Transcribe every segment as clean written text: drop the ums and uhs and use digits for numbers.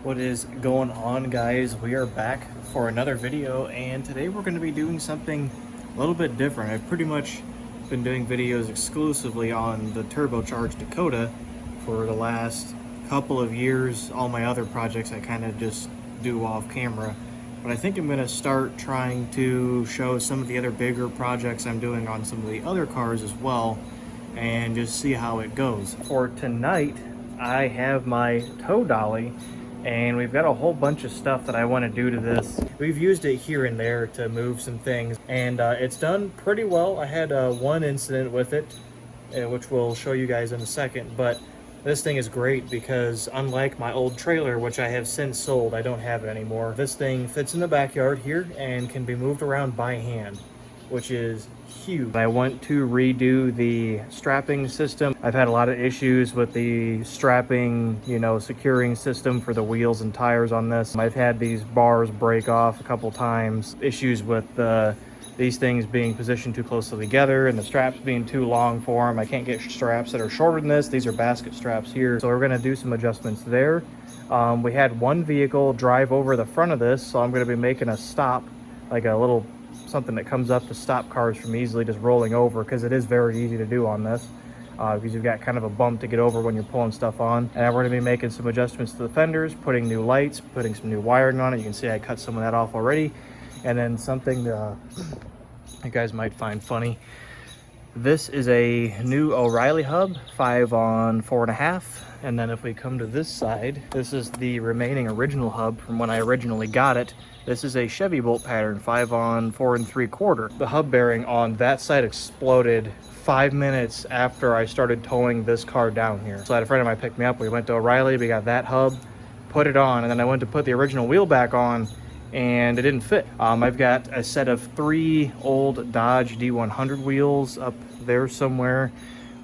What is going on, guys? We are back for another video, and today we're going to be doing something a little bit different. I've pretty much been doing videos exclusively on the turbocharged Dakota for the last couple of years. All my other projects I kind of just do off camera, but I think I'm going to start trying to show some of the other bigger projects I'm doing on some of the other cars as well, and just see how it goes. For tonight, I have my Tow Dolly, and we've got a whole bunch of stuff that I want to do to this. We've used it here and there to move some things, and it's done pretty well. I had one incident with it, which we'll show you guys in a second, but this thing is great because unlike my old trailer, which I have since sold, I don't have it anymore, this thing fits in the backyard here and can be moved around by hand, which is huge. I want to redo the strapping system. I've had a lot of issues with the strapping, securing system for the wheels and tires on this. I've had these bars break off a couple times, issues with these things being positioned too closely together and the straps being too long for them. I can't get straps that are shorter than this. These are basket straps here. So we're gonna do some adjustments there. We had one vehicle drive over the front of this, so I'm gonna be making a stop, like a little something that comes up to stop cars from easily just rolling over, because it is very easy to do on this, because you've got kind of a bump to get over when you're pulling stuff on. And we're going to be making some adjustments to the fenders, putting new lights, putting some new wiring on it. You can see I cut some of that off already. And then something you guys might find funny, this is a new O'Reilly hub, 5 on 4.5. And then if we come to this side, this is the remaining original hub from when I originally got it. This is a Chevy bolt pattern, 5 on 4 3/4. The hub bearing on that side exploded 5 minutes after I started towing this car down here. So I had a friend of mine pick me up. We went to O'Reilly, we got that hub, put it on, and then I went to put the original wheel back on, and it didn't fit. I've got a set of 3 old Dodge D100 wheels up there somewhere.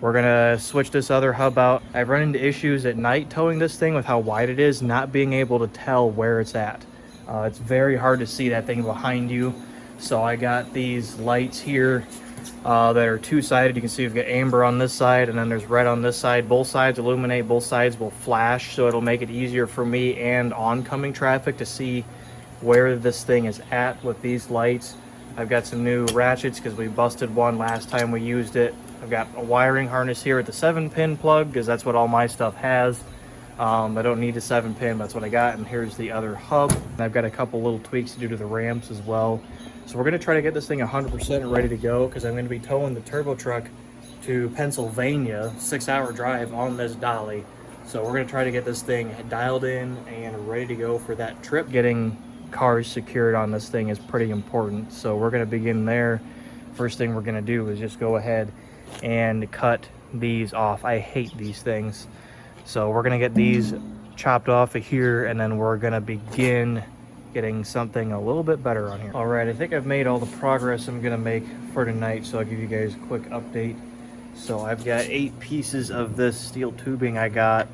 We're gonna switch this other hub out. I've run into issues at night towing this thing with how wide it is, not being able to tell where it's at. It's very hard to see that thing behind you. So I got these lights here that are two-sided. You can see we've got amber on this side and then there's red on this side. Both sides illuminate, both sides will flash, so it'll make it easier for me and oncoming traffic to see where this thing is at with these lights. I've got some new ratchets because we busted one last time we used it. I've got a wiring harness here at the 7-pin plug because that's what all my stuff has. I don't need a 7-pin, that's what I got. And here's the other hub. And I've got a couple little tweaks to do to the ramps as well. So we're gonna try to get this thing 100% ready to go, because I'm gonna be towing the turbo truck to Pennsylvania, 6-hour drive on this dolly. So we're gonna try to get this thing dialed in and ready to go for that trip. Getting cars secured on this thing is pretty important. So we're gonna begin there. First thing we're gonna do is just go ahead and cut these off. I hate these things. So we're gonna get these chopped off of here, and then we're gonna begin getting something a little bit better on here. All right, I think I've made all the progress I'm gonna make for tonight, so I'll give you guys a quick update. So I've got 8 pieces of this steel tubing I got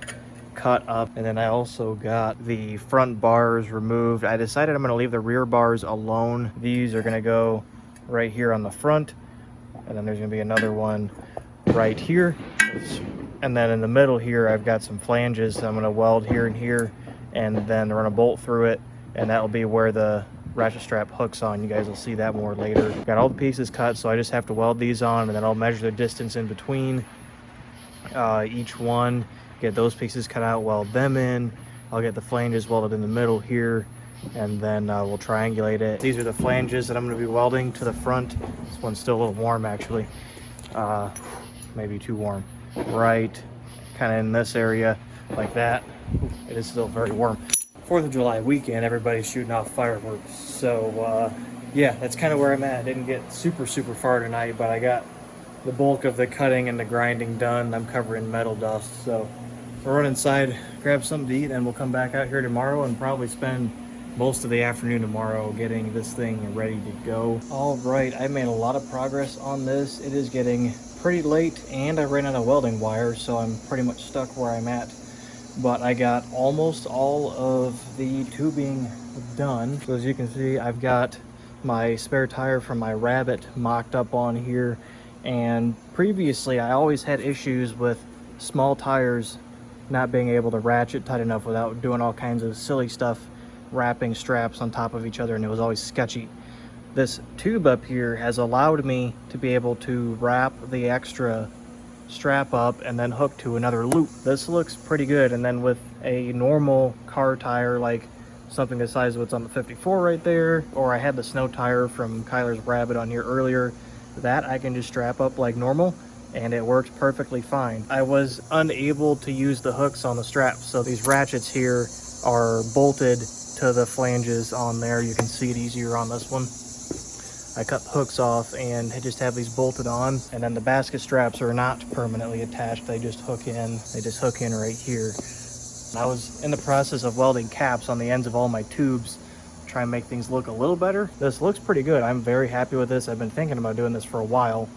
cut up, and then I also got the front bars removed. I decided I'm gonna leave the rear bars alone. These are gonna go right here on the front, and then there's gonna be another one right here. And then in the middle here, I've got some flanges I'm gonna weld here and here, and then run a bolt through it, and that'll be where the ratchet strap hooks on. You guys will see that more later. Got all the pieces cut, so I just have to weld these on, and then I'll measure the distance in between each one, get those pieces cut out, weld them in. I'll get the flanges welded in the middle here, and then we'll triangulate it. These are the flanges that I'm going to be welding to the front. This one's still a little warm, actually. Maybe too warm. Right kind of in this area like that. It is still very warm. 4th of July weekend, everybody's shooting off fireworks. So yeah, that's kind of where I'm at. I didn't get super far tonight, but I got the bulk of the cutting and the grinding done. I'm covering metal dust. So we'll run inside, grab something to eat, and we'll come back out here tomorrow and probably spend most of the afternoon tomorrow getting this thing ready to go. All right, I made a lot of progress on this. It is getting pretty late, and I ran out of welding wire, so I'm pretty much stuck where I'm at. But I got almost all of the tubing done. So as you can see, I've got my spare tire from my Rabbit mocked up on here. And previously, I always had issues with small tires not being able to ratchet tight enough without doing all kinds of silly stuff, wrapping straps on top of each other, and it was always sketchy. This tube up here has allowed me to be able to wrap the extra strap up and then hook to another loop. This looks pretty good. And then with a normal car tire, like something the size of what's on the 54 right there, or I had the snow tire from Kyler's Rabbit on here earlier, that I can just strap up like normal and it works perfectly fine. I was unable to use the hooks on the straps, so these ratchets here are bolted to the flanges on there. You can see it easier on this one. I cut the hooks off and I just have these bolted on, and then the basket straps are not permanently attached. They just hook in. They just hook in right here. I was in the process of welding caps on the ends of all my tubes to try and make things look a little better. This looks pretty good. I'm very happy with this. I've been thinking about doing this for a while,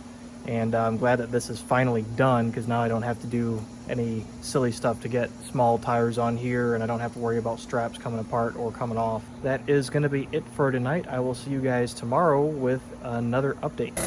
and I'm glad that this is finally done, because now I don't have to do any silly stuff to get small tires on here, and I don't have to worry about straps coming apart or coming off. That is going to be it for tonight. I will see you guys tomorrow with another update.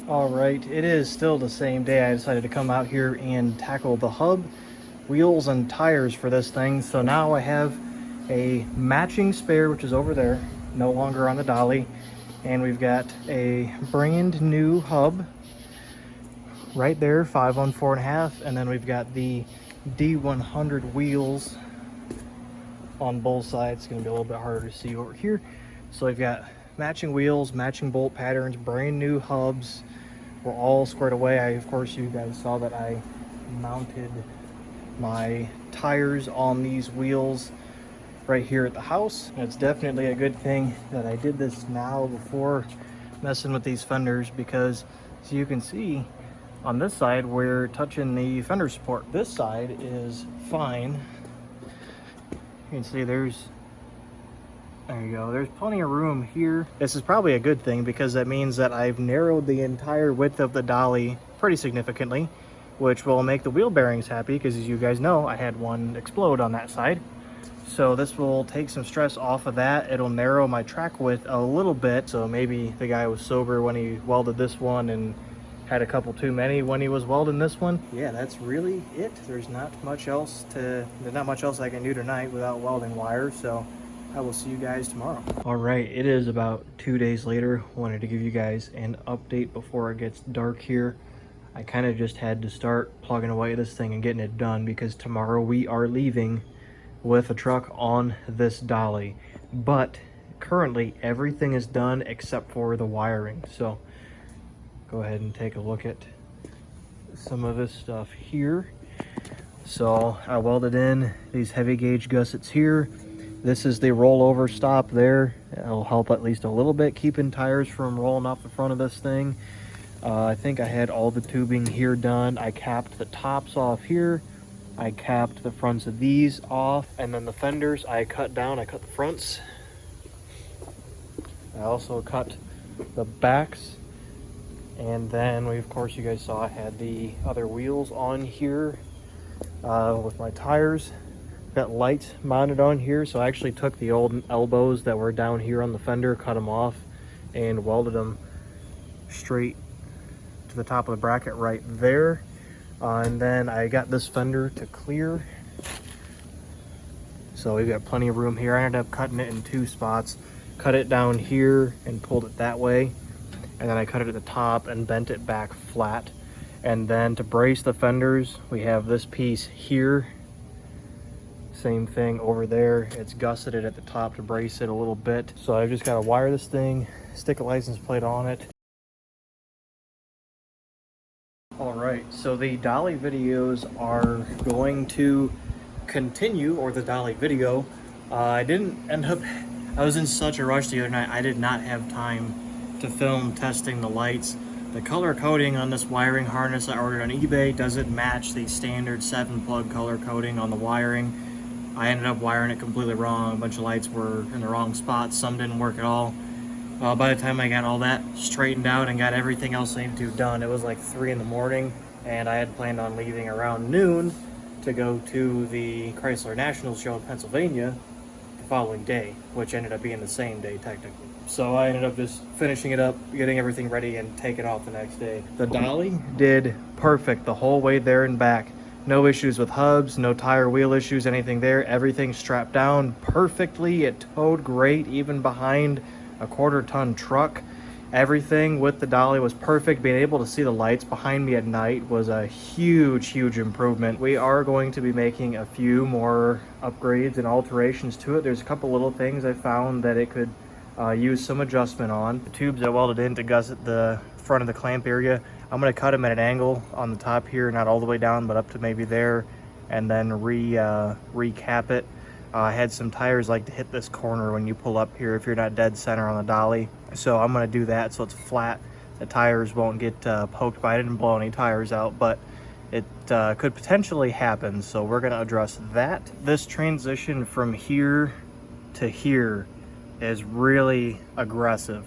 All right, it is still the same day. I decided to come out here and tackle the hub, wheels, and tires for this thing. So now I have a matching spare, which is over there, no longer on the dolly. And we've got a brand new hub right there, 5 on 4.5. And then we've got the D100 wheels on both sides. It's gonna be a little bit harder to see over here. So we've got matching wheels, matching bolt patterns, brand new hubs. We're all squared away. Of course, you guys saw that I mounted my tires on these wheels right here at the house. And it's definitely a good thing that I did this now before messing with these fenders, because as you can see on this side, we're touching the fender support. This side is fine. You can see there you go. There's plenty of room here. This is probably a good thing, because that means that I've narrowed the entire width of the dolly pretty significantly, which will make the wheel bearings happy, because as you guys know, I had one explode on that side. So this will take some stress off of that. It'll narrow my track width a little bit. So maybe the guy was sober when he welded this one and had a couple too many when he was welding this one. Yeah, that's really it. There's not much else I can do tonight without welding wire. So I will see you guys tomorrow. All right, it is about 2 days later. Wanted to give you guys an update before it gets dark here. I kind of just had to start plugging away this thing and getting it done, because tomorrow we are leaving with a truck on this dolly. But currently everything is done except for the wiring. So go ahead and take a look at some of this stuff here. So I welded in these heavy gauge gussets here. This is the rollover stop there. It'll help at least a little bit keeping tires from rolling off the front of this thing. I think I had all the tubing here done. I capped the tops off here. I capped the fronts of these off, and then the fenders I cut down. I cut the fronts. I also cut the backs, and then of course you guys saw I had the other wheels on here with my tires. Got lights mounted on here, so I actually took the old elbows that were down here on the fender, cut them off, and welded them straight to the top of the bracket right there. And then I got this fender to clear, so we've got plenty of room here. I ended up cutting it in 2 spots. Cut it down here and pulled it that way, and then I cut it at the top and bent it back flat. And then to brace the fenders, we have this piece here. Same thing over there. It's gusseted at the top to brace it a little bit. So I've just got to wire this thing, stick a license plate on it. All right, so the dolly videos are going to continue, or the dolly video. I didn't end up, I was in such a rush the other night, I did not have time to film testing the lights. The color coding on this wiring harness I ordered on eBay doesn't match the standard 7-plug color coding on the wiring. I ended up wiring it completely wrong. A bunch of lights were in the wrong spots. Some didn't work at all. By the time I got all that straightened out and got everything else I needed to done, it was like 3 in the morning, and I had planned on leaving around noon to go to the Chrysler National Show in Pennsylvania the following day, which ended up being the same day technically. So I ended up just finishing it up, getting everything ready, and taking off the next day. The dolly did perfect the whole way there and back. No issues with hubs, no tire wheel issues, anything there. Everything strapped down perfectly. It towed great, even behind a 1/4-ton truck. Everything with the dolly was perfect. Being able to see the lights behind me at night was a huge improvement. We are going to be making a few more upgrades and alterations to it. There's a couple little things I found that it could use some adjustment on. The tubes I welded in to gusset the front of the clamp area, I'm going to cut them at an angle on the top here, not all the way down, but up to maybe there, and then recap it. I had some tires like to hit this corner when you pull up here if you're not dead center on the dolly. So I'm going to do that so it's flat. The tires won't get poked by it. I didn't blow any tires out, but it could potentially happen. So we're going to address that. This transition from here to here is really aggressive.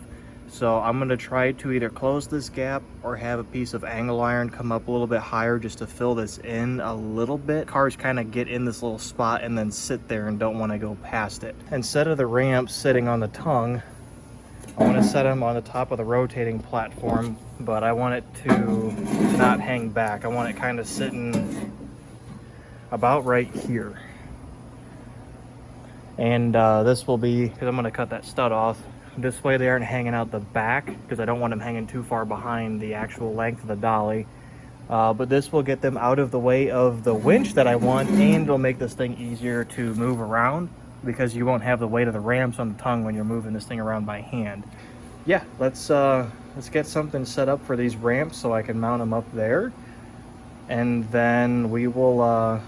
So I'm going to try to either close this gap or have a piece of angle iron come up a little bit higher just to fill this in a little bit. Cars kind of get in this little spot and then sit there and don't want to go past it. Instead of the ramps sitting on the tongue, I want to set them on the top of the rotating platform, but I want it to not hang back. I want it kind of sitting about right here. And this will be, because I'm going to cut that stud off, this way they aren't hanging out the back, because I don't want them hanging too far behind the actual length of the dolly. But this will get them out of the way of the winch that I want, and it'll make this thing easier to move around, because you won't have the weight of the ramps on the tongue when you're moving this thing around by hand. Yeah, let's get something set up for these ramps so I can mount them up there, and then we will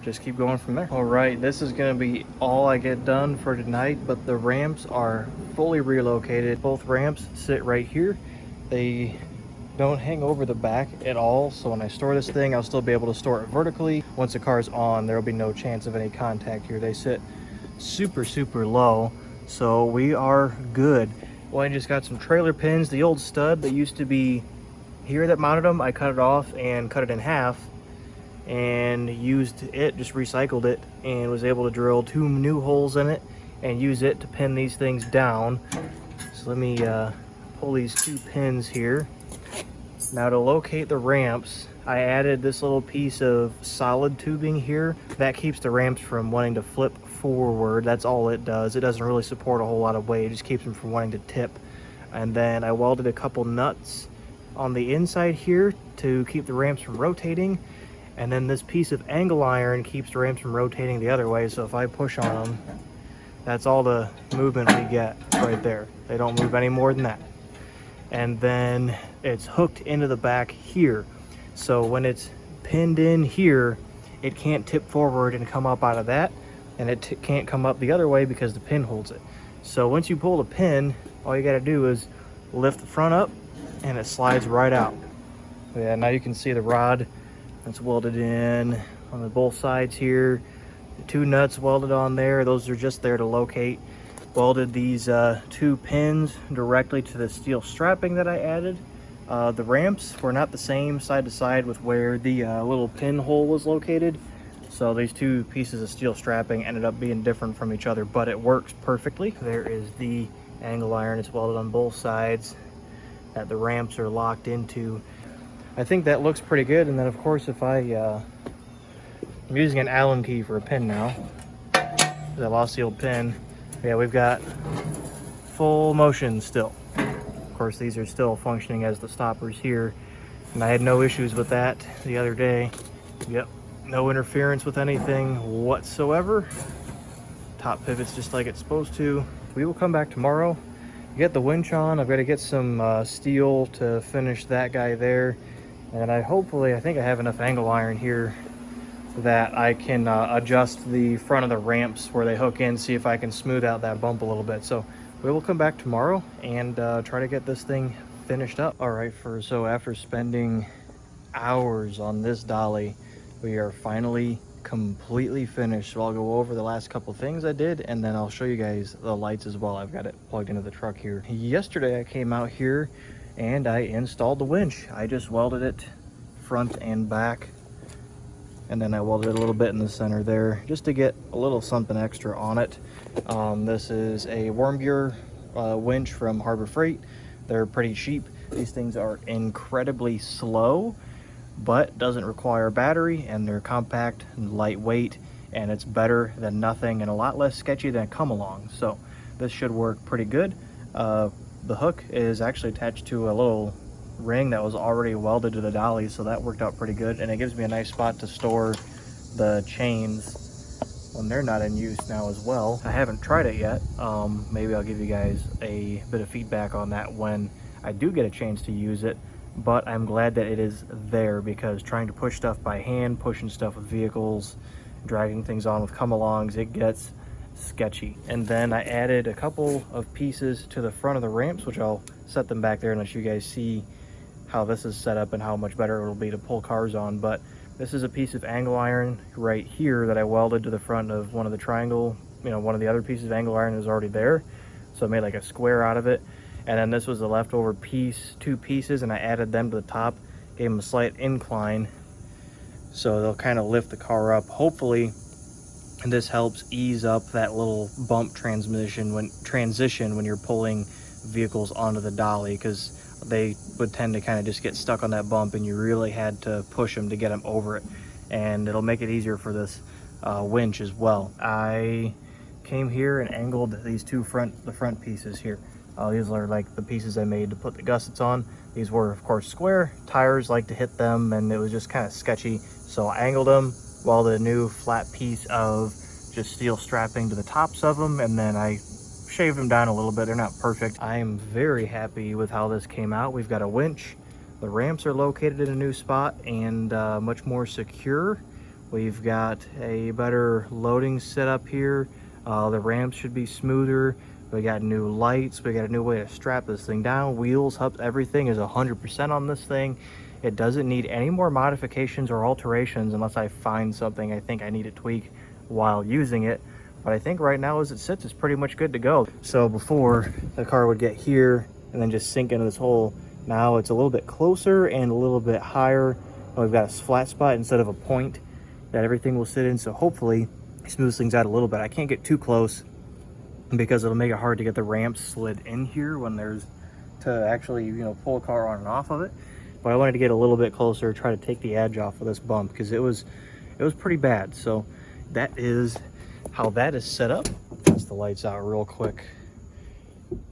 just keep going from there. All right, this is gonna be all I get done for tonight, but the ramps are fully relocated. Both ramps sit right here. They don't hang over the back at all, so when I store this thing, I'll still be able to store it vertically. Once the car's on, there will be no chance of any contact here. They sit super low, so we are good. Well, I just got some trailer pins. The old stud that used to be here that mounted them, I cut it off and cut it in half and used it, just recycled it, and was able to drill 2 new holes in it and use it to pin these things down. So let me pull these 2 pins here. Now to locate the ramps, I added this little piece of solid tubing here. That keeps the ramps from wanting to flip forward. That's all it does. It doesn't really support a whole lot of weight. It just keeps them from wanting to tip. And then I welded a couple nuts on the inside here to keep the ramps from rotating. And then this piece of angle iron keeps the ramps from rotating the other way. So if I push on them, that's all the movement we get right there. They don't move any more than that. And then it's hooked into the back here. So when it's pinned in here, it can't tip forward and come up out of that. And it can't come up the other way because the pin holds it. So once you pull the pin, all you gotta do is lift the front up and it slides right out. Yeah, now you can see the rod that's welded in on the both sides here. The 2 nuts welded on there, those are just there to locate. Welded these 2 pins directly to the steel strapping that I added. The ramps were not the same side to side with where the little pin hole was located. So these 2 pieces of steel strapping ended up being different from each other, but it works perfectly. There is the angle iron, it's welded on both sides that the ramps are locked into. I think that looks pretty good. And then of course, if I'm using an Allen key for a pin now, because I lost the old pin. Yeah, we've got full motion still. Of course, these are still functioning as the stoppers here, and I had no issues with that the other day. Yep, No interference with anything whatsoever. Top pivots just like it's supposed to. We will come back tomorrow, get the winch on. I've got to get some steel to finish that guy there. And I think I have enough angle iron here that I can adjust the front of the ramps where they hook in, see if I can smooth out that bump a little bit. So we will come back tomorrow and try to get this thing finished up. All right, so after spending hours on this dolly, we are finally completely finished. So I'll go over the last couple things I did, and then I'll show you guys the lights as well. I've got it plugged into the truck here. Yesterday I came out here and I installed the winch. I just welded it front and back, and then I welded it a little bit in the center there just to get a little something extra on it. This is a worm gear winch from Harbor Freight. They're pretty cheap. These things are incredibly slow, but doesn't require a battery, and they're compact and lightweight, and it's better than nothing and a lot less sketchy than a come along. So this should work pretty good. The hook is actually attached to a little ring that was already welded to the dolly, so that worked out pretty good, and it gives me a nice spot to store the chains when they're not in use now as well. I haven't tried it yet. Maybe I'll give you guys a bit of feedback on that when I do get a chance to use it. But I'm glad that it is there, because trying to push stuff by hand, pushing stuff with vehicles, dragging things on with come-alongs, it gets sketchy. And then I added a couple of pieces to the front of the ramps, which I'll set them back there and let you guys see how this is set up and how much better it'll be to pull cars on. But this is a piece of angle iron right here that I welded to the front of one of the triangle, one of the other pieces of angle iron is already there. So I made like a square out of it. And then this was the leftover piece, 2 pieces, and I added them to the top, gave them a slight incline, so they'll kind of lift the car up. Hopefully this helps ease up that little bump transition when you're pulling vehicles onto the dolly, because they would tend to kind of just get stuck on that bump, and you really had to push them to get them over it. And it'll make it easier for this winch as well. I came here and angled these the front pieces here. These are like the pieces I made to put the gussets on. These were of course square. Tires like to hit them, and it was just kind of sketchy. So I angled them, welded a new flat piece of just steel strapping to the tops of them, and then I shaved them down a little bit. They're not perfect. I am very happy with how this came out. We've got a winch. The ramps are located in a new spot and much more secure. We've got a better loading setup here. The ramps should be smoother. We got new lights. We got a new way to strap this thing down. Wheels, hubs, everything is 100% on this thing. It doesn't need any more modifications or alterations unless I find something I think I need to tweak while using it. But I think right now as it sits, it's pretty much good to go. So before, the car would get here and then just sink into this hole. Now it's a little bit closer and a little bit higher. And we've got a flat spot instead of a point that everything will sit in. So hopefully it smooths things out a little bit. I can't get too close because it'll make it hard to get the ramps slid in here when there's to actually, pull a car on and off of it. But I wanted to get a little bit closer, try to take the edge off of this bump, because it was pretty bad. So that is how that is set up. Test the lights out real quick.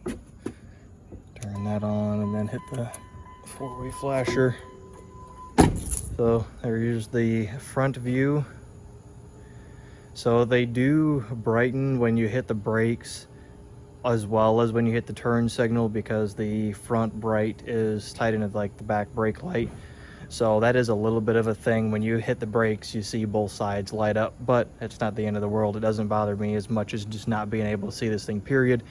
Turn that on and then hit the 4-way flasher. So there's the front view. So they do brighten when you hit the brakes as well as when you hit the turn signal, because the front bright is tied into like the back brake light. So that is a little bit of a thing. When you hit the brakes, you see both sides light up, but it's not the end of the world. It doesn't bother me as much as just not being able to see this thing, period.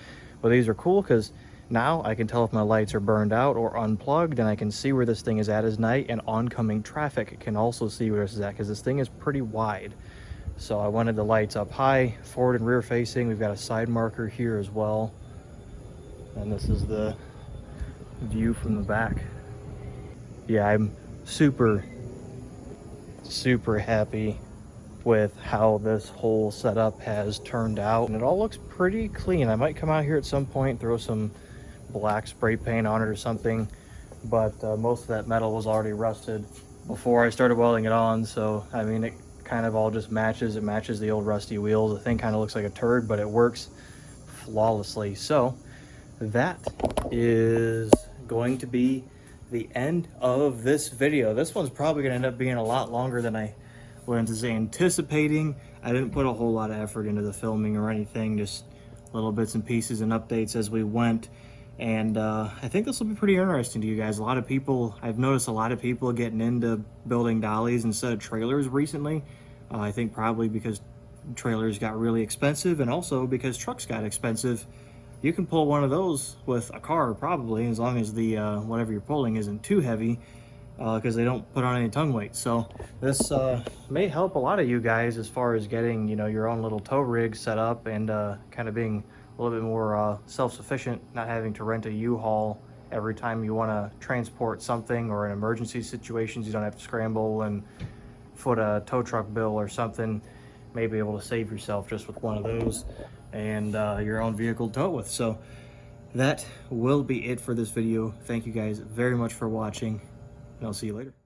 But these are cool because now I can tell if my lights are burned out or unplugged, and I can see where this thing is at as night, and oncoming traffic can also see where this is at, because this thing is pretty wide. So I wanted the lights up high, forward and rear facing. We've got a side marker here as well. And this is the view from the back. Yeah, I'm super happy with how this whole setup has turned out. And it all looks pretty clean. I might come out here at some point, throw some black spray paint on it or something. But most of that metal was already rusted before I started welding it on. So, I mean, it kind of all just matches. It matches the old rusty wheels. The thing kind of looks like a turd, but it works flawlessly. So that is going to be the end of this video. This one's probably going to end up being a lot longer than I was anticipating. I didn't put a whole lot of effort into the filming or anything, just little bits and pieces and updates as we went. And I think this will be pretty interesting to you guys. A lot of people, I've noticed a lot of people getting into building dollies instead of trailers recently. I think probably because trailers got really expensive, and also because trucks got expensive. You can pull one of those with a car probably, as long as the whatever you're pulling isn't too heavy, because they don't put on any tongue weight. So this may help a lot of you guys as far as getting, you know, your own little tow rig set up and kind of being a little bit more self-sufficient, not having to rent a U-Haul every time you want to transport something, or in emergency situations you don't have to scramble and foot a tow truck bill or something. May be able to save yourself just with one of those and your own vehicle to tow with. So that will be it for this video. Thank you guys very much for watching, and I'll see you later.